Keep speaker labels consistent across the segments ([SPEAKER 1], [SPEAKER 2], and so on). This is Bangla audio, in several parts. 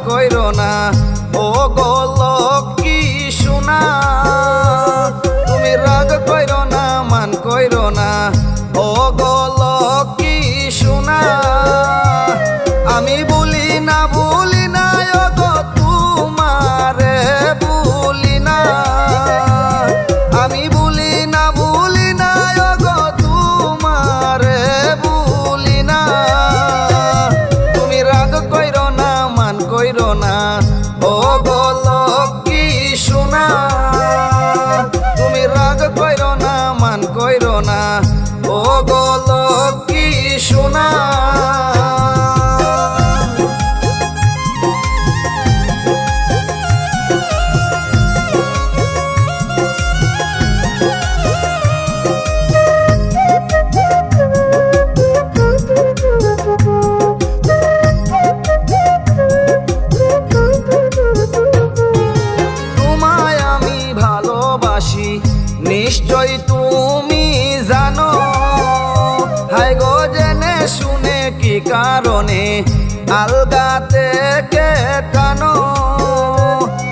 [SPEAKER 1] কইরো না ও গো লক্ষ্মী সোনা, তুমি রাগ কইরো না মান কইরো না ও গো লক্ষ্মী সোনা। আমি ভুলি না ও গো তোমারে ভুলি না, আমি ভুলি না ও গো তোমারে ভুলি না। তুমি রাগ কইরো না মান কইরো না ও গো লক্ষ্মী সোনা, তুমি রাগ কইরো না মান কইরো না ও গো লক্ষ্মী সোনা। নিশ্চয় তুমি জানো, হায় গো জেনে শুনে কি কারণে আলগা থেকে টানো।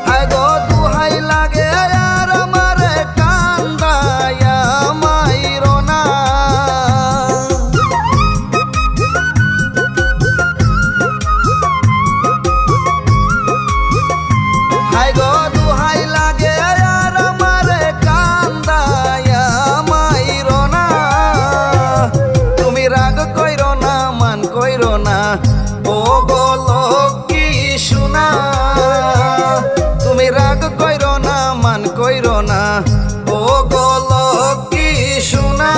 [SPEAKER 1] হায় গো দুহাই লাগে আর আমারে কান্দায়া মাইরো না। হায় গো দুহাই লাগে আর আমারে কান্দায়া মাইরো না। তুমি রাগ কইরো না মান কইরো না ও গো লক্ষ্মী সোনা, তুমি রাগ কইরো না মান কইরো না ও গো লক্ষ্মী সোনা।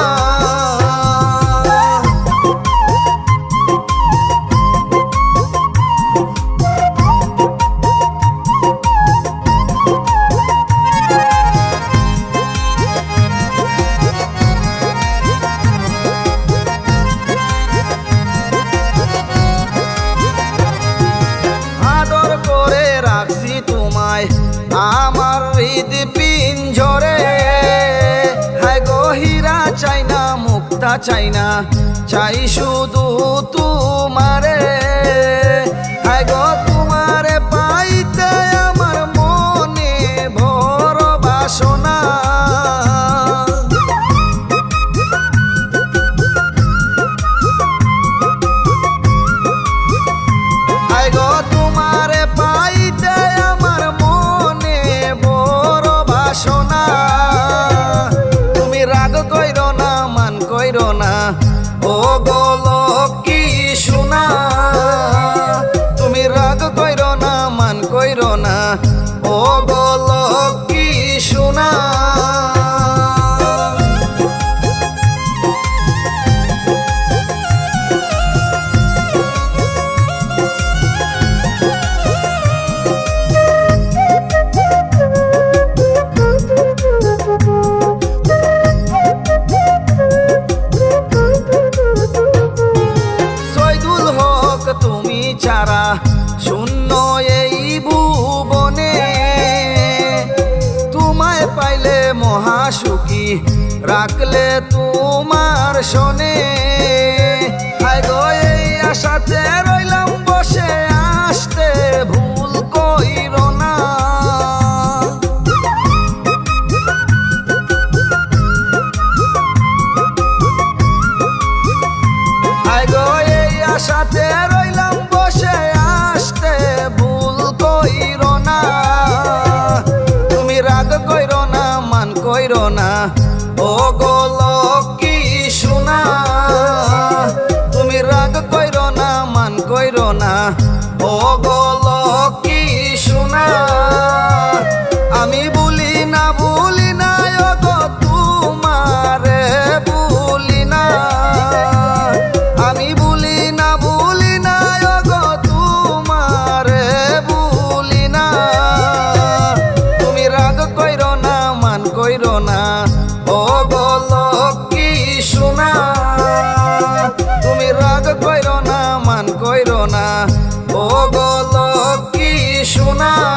[SPEAKER 1] আমার হৃদ পিঞ্জরে, হায় গো হীরা চাই না মুক্তা চাই না, চাই শুধু তোমারে। হায় গো তোমারে পাইতে আমার মনে ভর বাসনা। হায় গো তোমারে পাইতে আমার মনে বড় বাসনা। তুমি রাগ কইরো না মান কইরো না ও গো লক্ষ্মী সোনা, তুমি রাগ কইরো না মান কইরো না ও গো লক্ষ্মী সোনা। তুমি ছাড়া শূন্য এই ভুবনে, তোমায় পাইলে মহাসুখী রাখলে তোমার শোনে। হায় গো এই আশাতে রইলাম বসে, আসতে ভুল কইরো না। হায় গো এই আশাতে রইলাম বসে, আসতে ভুল কইরো না। তুমি রাগ কইরো না মান কইরো না ও গো লক্ষ্মী সোনা, তুমি রাগ কইরো না মান কইরো না ও গো লক্ষ্মী সোনা। আমি ভুলি না ও গো তোমারে ভুলি না, আমি ভুলি না কইরো না মান কইরো না ও গো লক্ষ্মী সোনা